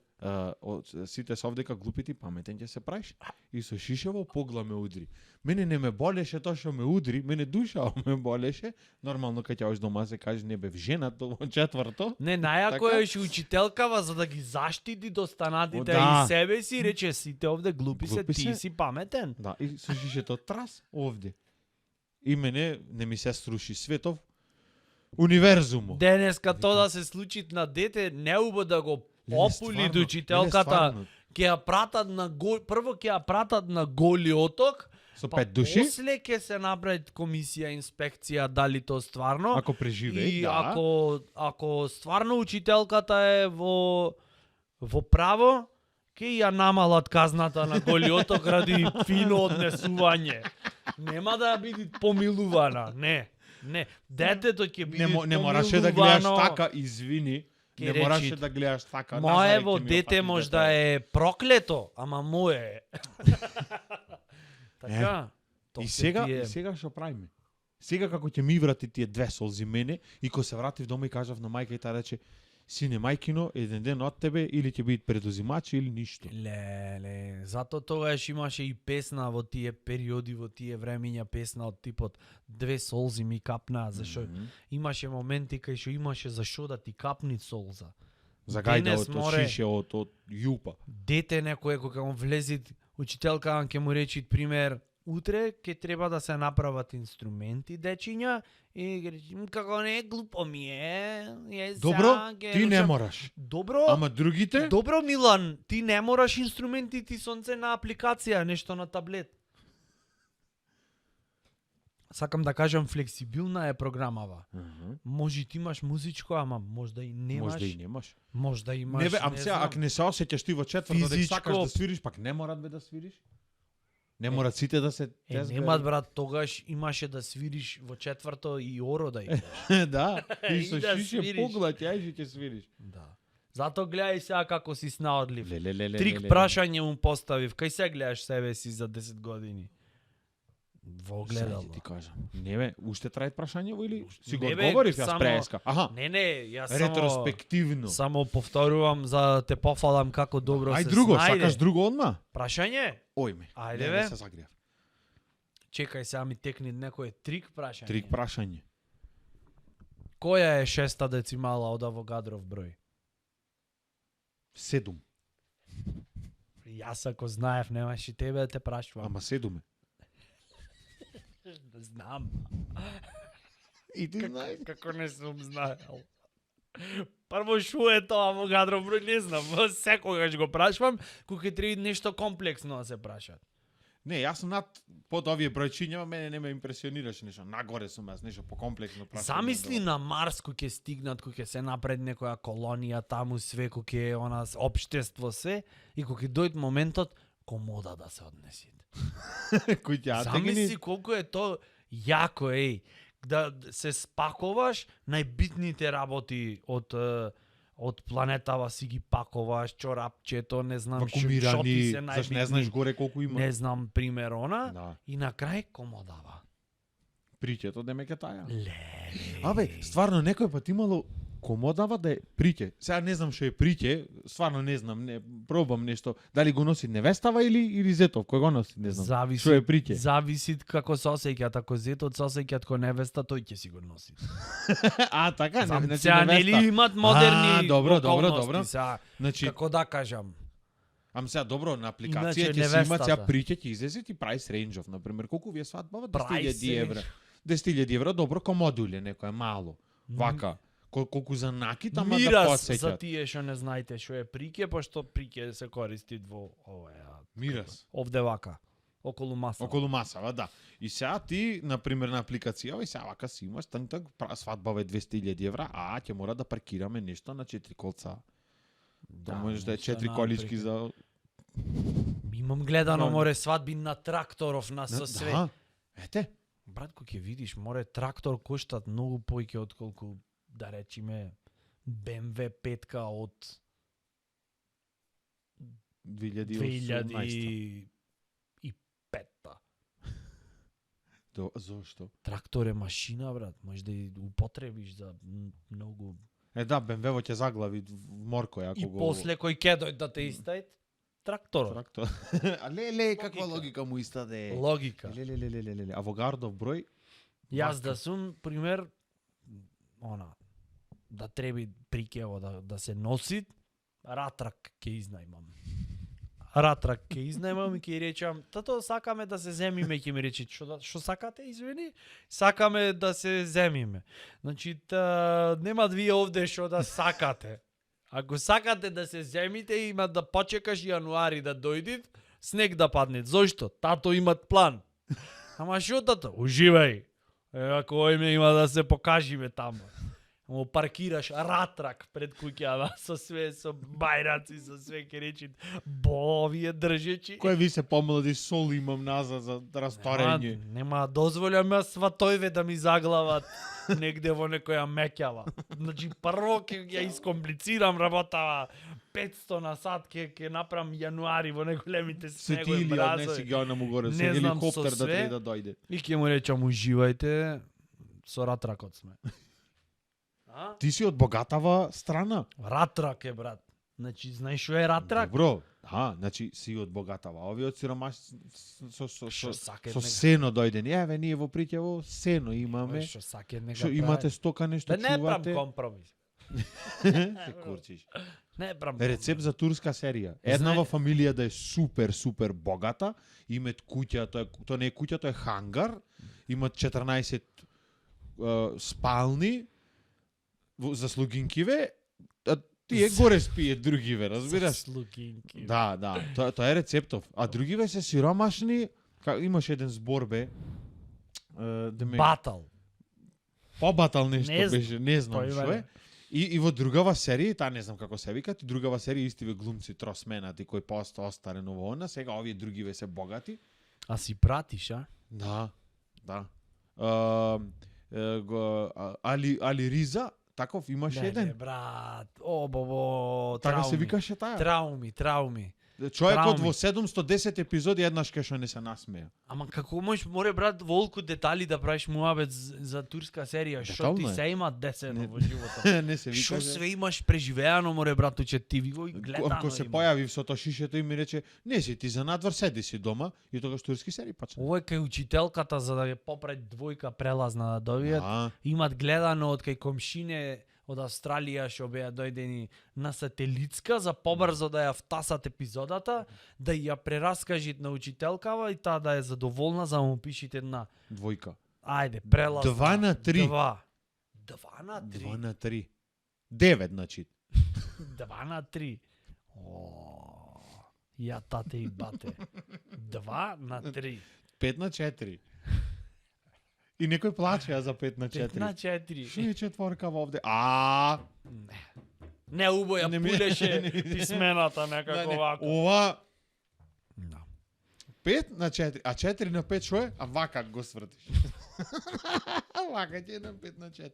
сите се овдека глупити, паметен ќе се правиш. И со шишево погла ме удри. Мене не ме болеше тоа што ме удри, мене душа ме болеше. Нормално кога ќе дома се каже не бев женат во четврто. Не, најако Така? е што учителкава за да ги заштити достанатите Да. и себе си, рече сите овде глупи се, Глупи ти се. си паметен. Да, и со шишето трас овде. И мене не ми се сруши светов. Универзумот. Денеска тоа да се случи на дете, не убо да го попули до учителката, ќе ја пратат на прво ќе ја пратат на Голи оток, Со па 5 души, после ќе се направи комисија, инспекција дали тоа стварно. ако преживеи, И да. ако стварно учителката е во право, ќе ја намалат казната на Голи оток ради фино однесување. Нема да биде помилувана, не. Не, детето ќе биде Не мораше да гледаш помилувано. така, извини. Ке Не речи, мораше да гледаш така. Моево назај ќе ми дете опфати можда дете. е проклето, ама мое е. Така. тоа И се сега, тие- и сега што правиме? Сега како ќе ми врати тие 2 солзи мене и кога се вратив дома и кажав на мајка и таа рече сине мајкино, еден ден од тебе или ќе биде предузимачи или ништо. Леле, зато тогаш имаше и песна во тие периоди, во тие времиња, песна од типот две солзи ми капнаа, зашо имаше моменти кај што имаше за што да ти капни солза. Загајда Денес од море- шише, од јупа. Дете некој кога му влези учителка ќе му речи пример утре ќе треба да се направат инструменти, дечиња, и ќе речем, како не, глупо ми е. Добро, ти не мораш. Добро, Ама другите? добро, Милан, ти не мораш инструменти, ти сонце на апликација, нешто на таблет. Сакам да кажам, флексибилна е програмава. Може ти имаш музичко, ама можда и немаш. Можда и немаш. Можда имаш, Не бе, ам сега, ако не се осеќаш ти во четврто дека Физичко. сакаш да свириш, пак не морат бе да свириш? Не морат сите да се Немат, брат, тогаш имаше да свириш во четврто и оро да играш. Да, ти И со да шише свириш. поглед, ја ќе свириш. Да. Зато гледај сега како си снаодлив. Леле. Трик прашање му поставив. Кај се гледаш себе си за 10 години? Во огледало. Ти кажам. Не бе, уште трајат прашањево или си го Не бе, одговорив јас само- преска? Аха, Не, јас ретроспективно. само повторувам за да те пофалам како добро Ај се друго, снајде. сакаш друго одма? Прашање? Ојме. Ајде, не, бе. Не се загрев. Чекај сега ми текни некој трик прашање. Трик прашање. Која е шеста децимала од Авогадров број? 7. Јас ако знаев, немаш и тебе да те прашувам. Ама 7 е. Знам. И ти знаеш. Како не сум знаел. Прво шо е тоа Авогадров број, не знам. Секогаш го прашувам, кога ќе треба нешто комплексно да се прашат. Не, јас сум над под овие бројчиња, мене не ме импресионираше нешто. Нагоре сум јас, нешто покомплексно прашање. Замисли на Марс кој ќе стигнат, кој ќе се напред некоја колонија таму све, кој ќе е она општество све и кој ќе дојде моментот комода да се однесит. Кој ќе Замисли колку е то јако, еј, да се спаковаш најбитните работи од планетава си ги паковаш, чорапчето, не знам шо ти вакуумирани, се заш не најбитни. знаеш горе колку има. Не знам пример она Да. и на крај комодава. Приќето демек е таја. Леле. Абе, стварно некој пат имало комодава да е приќе. Сега не знам што е приќе, стварно не знам, не пробам нешто. Дали го носи невестава или зетов, кој го носи, не знам. Зависи, Што е приќе? зависи како се осеќаат, ако зетот се осеќаат ко невеста, тој ќе си го носи. А, така, Знам, значи сега нели невеста. имат модерни добро, околности, добро. сега, Значи, како да кажам. ам сега добро, на апликација Иначе ќе си имат сега невестата. приќе, ќе излезе ти прайс рейнџов, на пример, колку ви е свадбава? Price 10.000 евра. 10.000 евра, добро, комодуле, некоја мало. Вака. Колку за наки тама да Мирас за подсеќат. тие што не знаете што е прике, пошто прике се користи во оваа. Мирас. Овде вака, околу маса. Околу масава, да. И сега ти, на пример, на апликација, и сега вака си имаш, свадбава е 200.000 евра, а ќе мора да паркираме нешто на 4 колца. Да, може да е нешто 4 на колички прике. за... Имам гледано Да. море свадби на тракторов, на со све. Да. Ете, Брат, кој ќе видиш, море трактор коштат многу поиќе отколку, да речиме, BMW 5 од 2018. 2005. Зошто? Трактор е машина, брат, може да ја употребиш за многу. Да, BMW ќе заглави в морко, ако И го... после кој ќе дојде да те истајт? Тракторот. Трактор. А леле, каква логика му истаде? Логика. Леле. Авогардов број? Јас да сум, пример, да треби прикево да се носи, ратрак ќе изнајмам. Ратрак ќе изнајмам и ќе речам, тато сакаме да се земиме, ќе ми рече, што сакате, извини? Сакаме да се земиме. Значи, немат вие овде што да сакате. Ако сакате да се земите, има да почекаш јануари да дојдит, снег да падне. Зошто? Тато имат план. Ама шо тато? Уживај. Ако ојме има да се покажиме таму. Му паркираш ратрак пред куќава со све, со бајраци, со све ке речи овие држечи. Кој ви се помлади сол имам назад за расторење? Нема дозволям јас сватојве да ми заглават негде во некоја меќава. Значи прво ќе ја искомплицирам работава. 500 на сат ќе направам јануари во неголемите Се ти снегови или однеси мразови. ги онаму горе, со Не знам, со еликоптер да све. треба да дојде. И ќе му речам уживајте, со ратракот сме. А? Ти си од богатава страна. Ратрак е, брат. Значи, знаеш што е ратрак? Добро. Значи си од богатава. Ови од сиромаш Што сакат со сено дојден. Еве ние во Приќево сено имаме. Што сакат нека Што имате стока нешто Да не правам чувате. компромис. Се курчиш. Не брам. Рецепт за турска серија. Еднава фамилија да е супер богата, имат куќа, тоа не е куќа, тоа е хангар, имат 14 спални за слугинкиве, а тие горе спијат другиве, разбираш? Слугинки. Да, тоа е рецептов. А другиве се сиромашни, имаш еден збор бе, Батал. побатал нешто Не беше, не знам Тој што валя. е. И во другава серија, таа не знам како се викат, и другава серија истиве глумци тросменати кои поста остарено во она, сега овие другиве се богати. А си пратиш, а? Да. Али Риза, таков имаше Не, еден. брат. Бобо, Така се трауми. викаше таа. Трауми. Човекот трауми. во 710 епизоди еднаш кај што не се насмеа. Ама како можеш, море брат, волку детали да правиш муабет за турска серија, што ти Детално е. се има десено во животот. Не се Што викаше. све имаш преживеано, море братуче, ти го и гледано. Ако се има. појави со тоа шишето и ми рече, не си ти за надвор, седи си дома, и тогаш турски серии пачна. Ово е кај учителката за да ја попред двојка прелазна да добијат. Имат гледано од кај комшине од Австралија што беа дојдени на сателитска за побрзо да ја втасат епизодата, да ја прераскажит на учителкава и таа да е задоволна за да му пишите една. Двојка. Ајде, прелаз. 2 на 3. 2 на 3. 2 на 3. 9 значи. 2 на 3. Ја тате и бате. 2 на 3. 5 на 4. И некој плачеа за 5 на 4. 5 на 4. Што е четворка вовде? Не убоја Не ми- пулеше не. писмената некако вака. Ова Да. 5 на 4, а 4 на 5 што е? А вака го свртиш. Вака ти е на 5 на 4.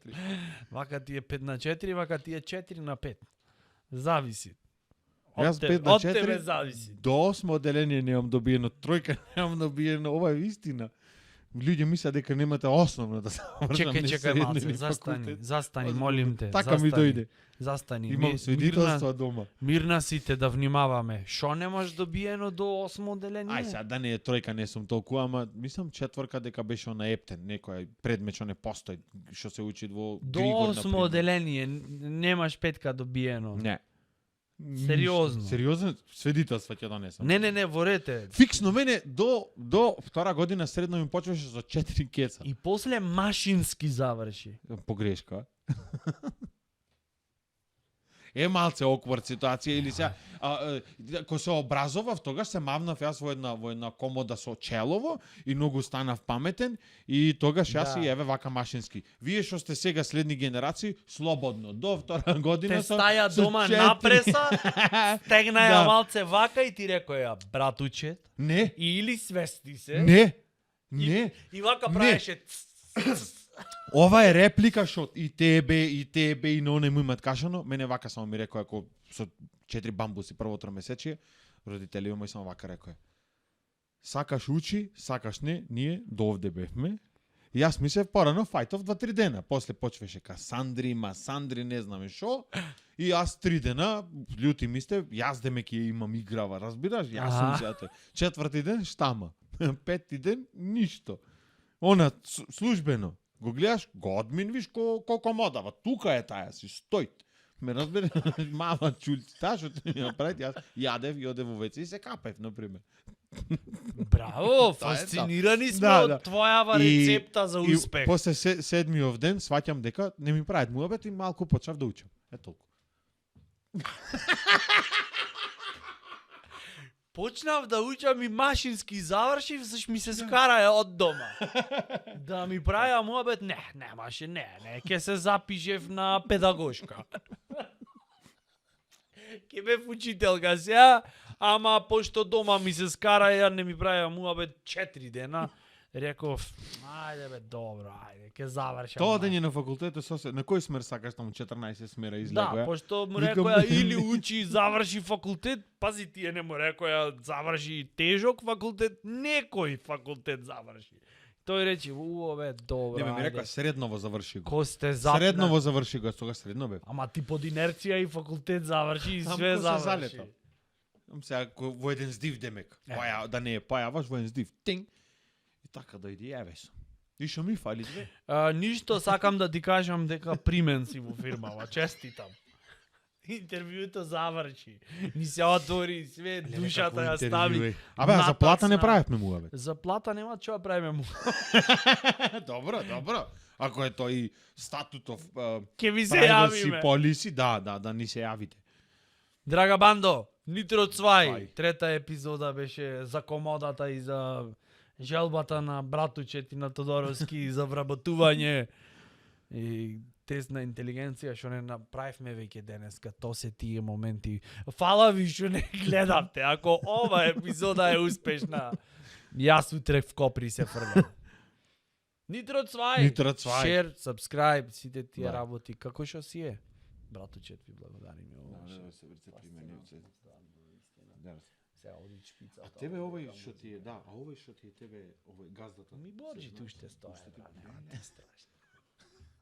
Вака ти е 5 на 4, вака ти е 4 на 5. Зависи. Јас тебе- 5 на од тебе 4 зависи. до 8 оделение немам добиено, тројка немам добиено, ова е истина. Луѓе мислат дека немате основно да завршам. Чекај малце, застани, молим те. Така ми застани. дојде. Застани. Имам свидетелства дома. Мирна сите да внимаваме. Шо немаш добиено до 8 оделение? Ај сега да не е тројка, не сум толку, ама мислам четворка дека беше на Ептен, некој предмет што не постои, што се учи во До Григор 8 например. немаш немаш петка добиено. Не. Сериозно? Ништо. Сериозно, свидетелства ќе донесам. Не, ворете. Фиксно мене до втора година средно ми почваше со 4 кеца. И после машински заврши. Погрешка. Е малце оквард ситуација или сега кога се образовав, тогаш се мавнав јас во една комода со челово и многу станав паметен и тогаш јас Да. и еве вака машински. Вие што сте сега следни генерации, слободно до втора година Те стаја дома напреса, стегна ја Да. малце вака и ти рекој ја, братуче, Не, или свести се. не, не. И вака Не. правеше Ова е реплика што и тебе и на оне му имат кашано. Мене вака само ми рекоа ако со 4 бамбуси прво тромесечие, родители мој само вака рекоа. Сакаш учи, сакаш не, ние до овде бевме. И јас мислев порано фајтов 2-3 дена. После почваше Касандри, Масандри, не знаме шо. И јас 3 дена, љути мислев, јас демек ја имам играва, разбираш? Јас сум Аха. сега тој. 4ти ден штама. 5ти ден ништо. Она службено. Го гледаш, го одминвиш колко модава. Тука е таја си, стојт. Ме разбере, мама чулци, таа што ти ми направи, јас јадев и одев во веце и се капев, например. Браво, Тоа е фасцинирани сме Да, од да. твојава И- рецепта за И успех. после седмиот ден сваќам дека не ми прават муабет и малку почнав да учам. Е толку. Почнав да учам и машински завршив, заш ми се скара од дома. Да ми правја муабет, немаше, не, ке се запишев на педагошка. Ке бев учителка сега, ама пошто дома ми се скара, ја не ми правја муабет 4 дена. Реков, ајде бе, добро, ајде, ке завршам. Тоа ден е на факултетот на кој смер сакаш таму 14 смера Да, излегоа? пошто му Викам, рекоја или учи и заврши факултет, пази тие не му рекоја заврши тежок факултет, некој факултет заврши. Тој рече, бе, добро. Не бе, ми ајде. рекоа средново заврши го. Ко сте запна. Средново заврши го, тогаш средно бе. Ама ти под инерција и факултет заврши и Таму све ко се заврши. залета. Сега во еден здив демек. Да не е појаваш во еден здив. Тинг. И така дојде јаве сум. И што ми фали две? Ништо сакам да ти кажам дека примен си во фирмава, честитам. Интервјуто заврши. Ни се отвори све, душата ја стави. Абе, а за плата не напацна. правевме му, бе. За плата нема што правиме му. Добро, добро. Ако е тој статутов Ке ви се privacy јавиме. policy, да ни се јавите. Драга бандо, Нитро Цвај, Цвај. трета епизода беше за комодата и за желбата на братучет и на Тодоровски за вработување и тесна интелигенција што не направивме веќе денеска. То се тие моменти. Фала ви што не гледавте. Ако ова епизода е успешна, јас утре в Копри се фрлам. Нитро Цвај, Нитро Цвај. share, subscribe, сите тие Да. работи. Како што си е? Братучет ви благодариме. Се оди шпица. А тебе овој што ти е, да, а овој што ти е тебе, овој газдата. Ми борџи уште стоја, брат, нема те страшно.